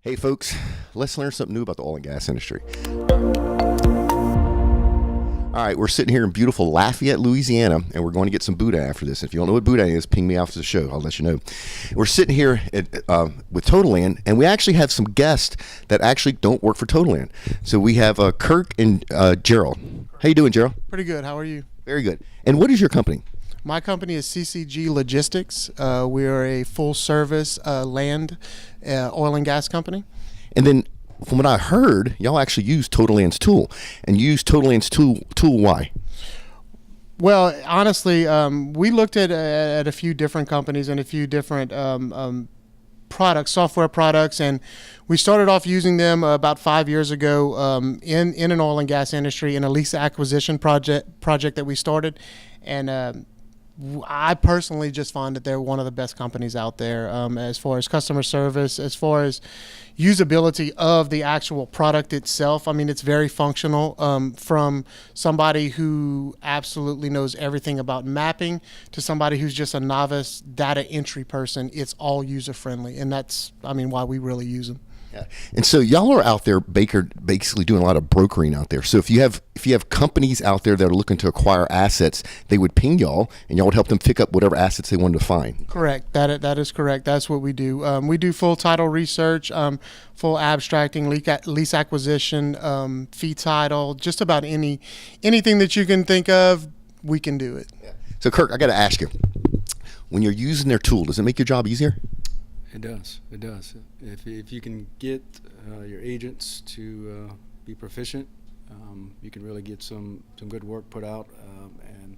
Hey folks, let's learn something new about the oil and gas industry. All right, we're sitting here in beautiful Lafayette, Louisiana, and we're going to get some boudin after this. If you don't know what boudin is, ping me after the show. I'll let you know. We're sitting here with Total Land, and we actually have some guests that actually don't work for Total Land. So we have Kirk and Gerald. How you doing, Gerald? Pretty good. How are you? Very good. And what is your company? My company is CCG Logistics. We are a full-service land oil and gas company. And then, from what I heard, y'all actually use Total Land's tool. And you use Total Land's tool why? Well, honestly, we looked at a few different companies and a few different products, software products, and we started off using them about 5 years ago in an oil and gas industry in a lease acquisition project that we started. And I personally just find that they're one of the best companies out there as far as customer service, as far as usability of the actual product itself. I mean, it's very functional from somebody who absolutely knows everything about mapping to somebody who's just a novice data entry person. It's all user friendly, and that's, I mean, why we really use them. Yeah. And so y'all are out there, basically doing a lot of brokering out there. So if you have companies out there that are looking to acquire assets, they would ping y'all, and y'all would help them pick up whatever assets they wanted to find. Correct. That is correct. That's what we do. We do full title research, full abstracting, lease acquisition, fee title, just about anything that you can think of, we can do it. Yeah. So Kirk, I got to ask you, when you're using their tool, does it make your job easier? It does. It does. If you can get your agents to be proficient, you can really get some good work put out. And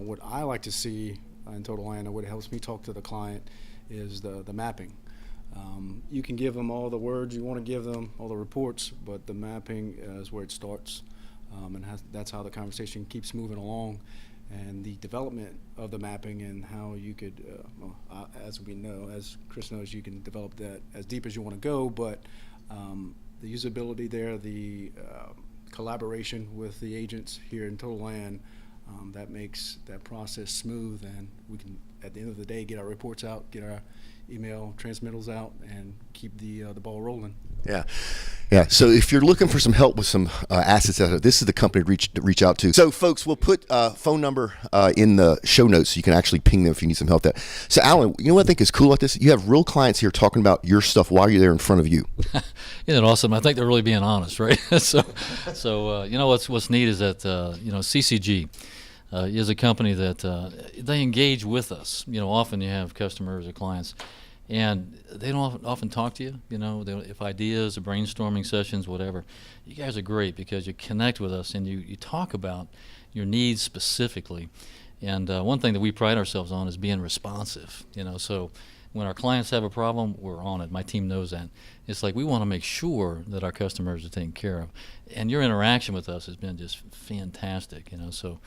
what I like to see in Total Land, and what helps me talk to the client, is the mapping. You can give them all the words you want to give them, all the reports, but the mapping is where it starts, and that's how the conversation keeps moving along. And the development of the mapping and how you could, as we know, as Chris knows, you can develop that as deep as you want to go, but the usability there, the collaboration with the agents here in Total Land, that makes that process smooth, and we can, at the end of the day, get our reports out, get our email transmittals out, and keep the ball rolling. Yeah. Yeah. So if you're looking for some help with some assets out there, this is the company to reach out to. So folks, we'll put phone number in the show notes so you can actually ping them if you need some help there. So Alan, you know what I think is cool about this? You have real clients here talking about your stuff while you're there in front of you. Isn't it awesome? I think they're really being honest, right? so you know what's neat is that CCG is a company that they engage with us. You know, often you have customers or clients, and they don't often talk to you. You know, if ideas or brainstorming sessions, whatever, you guys are great because you connect with us and you talk about your needs specifically. And one thing that we pride ourselves on is being responsive. You know, so when our clients have a problem, we're on it. My team knows that. It's like we want to make sure that our customers are taken care of. And your interaction with us has been just fantastic. You know, so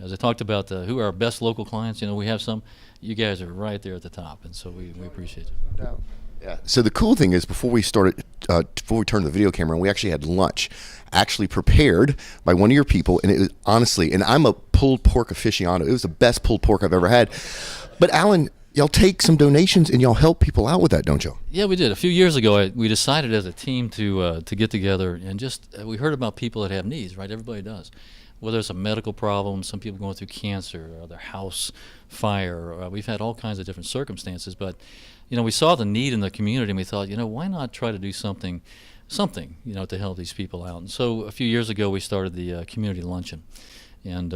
as I talked about who are our best local clients, you know, we have some. You guys are right there at the top, and so we appreciate it. No doubt. Yeah. So the cool thing is, before we turned the video camera on, we actually had lunch, actually prepared by one of your people, and it was honestly, and I'm a pulled pork aficionado. It was the best pulled pork I've ever had. But Alan, y'all take some donations and y'all help people out with that, don't you? Yeah, we did. A few years ago, we decided as a team to get together and just we heard about people that have needs, right? Everybody does. Whether it's a medical problem, some people going through cancer, or their house fire. We've had all kinds of different circumstances, but you know, we saw the need in the community, and we thought, you know, why not try to do something, you know, to help these people out. And so a few years ago, we started the community luncheon, and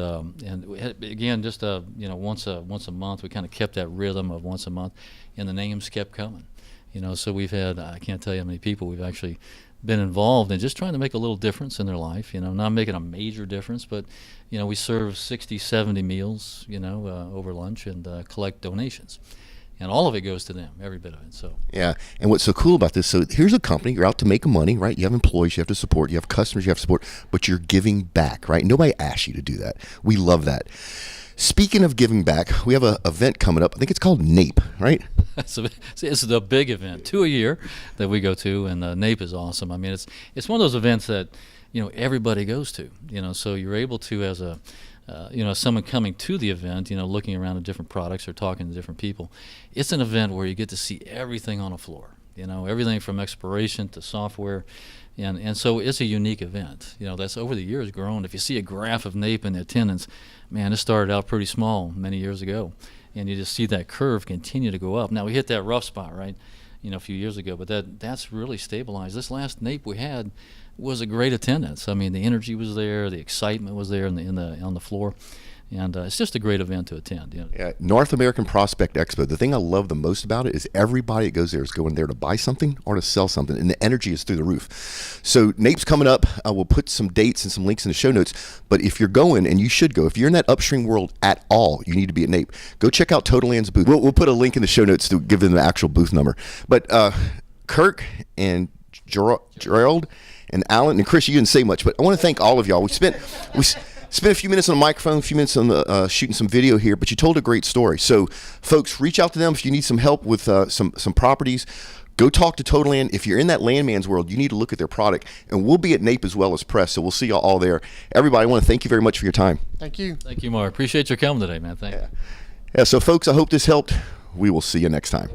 we had, again, just you know, once a month, we kind of kept that rhythm of once a month, and the names kept coming. You know, so we've had, I can't tell you how many people we've actually been involved in just trying to make a little difference in their life, you know, not making a major difference, but, you know, we serve 60, 70 meals, you know, over lunch and collect donations. And all of it goes to them, every bit of it. So yeah, and what's so cool about this, so here's a company, you're out to make money, right? You have employees you have to support, you have customers you have to support, but you're giving back, right? Nobody asked you to do that. We love that. Speaking of giving back, we have an event coming up. I think it's called NAPE, right? So it's the big event, 2 a year that we go to, and NAPE is awesome. I mean, it's one of those events that, you know, everybody goes to. You know, so you're able to, as a you know, someone coming to the event, you know, looking around at different products or talking to different people. It's an event where you get to see everything on the floor. You know, everything from exploration to software. And so it's a unique event. You know, that's over the years grown. If you see a graph of NAPE and attendance, man, it started out pretty small many years ago. And you just see that curve continue to go up. Now, we hit that rough spot, right, you know, a few years ago, but that's really stabilized. This last NAPE we had was a great attendance. I mean, the energy was there, the excitement was there on the floor. And it's just a great event to attend. You know. Yeah, North American Prospect Expo. The thing I love the most about it is everybody that goes there is going there to buy something or to sell something, and the energy is through the roof. So NAPE's coming up. We'll put some dates and some links in the show notes. But if you're going, and you should go, if you're in that upstream world at all, you need to be at NAPE. Go check out Total Land's booth. We'll put a link in the show notes to give them the actual booth number. But Kirk and Gerald and Alan and Chris, you didn't say much, but I want to thank all of y'all. We spent a few minutes on the microphone, a few minutes on the shooting some video here, but you told a great story. So, folks, reach out to them if you need some help with some properties. Go talk to Total Land. If you're in that landman's world, you need to look at their product. And we'll be at NAPE as well as press, so we'll see y'all all there. Everybody, I want to thank you very much for your time. Thank you. Thank you, Mark. Appreciate your coming today, man. Thank you. Yeah, so, folks, I hope this helped. We will see you next time.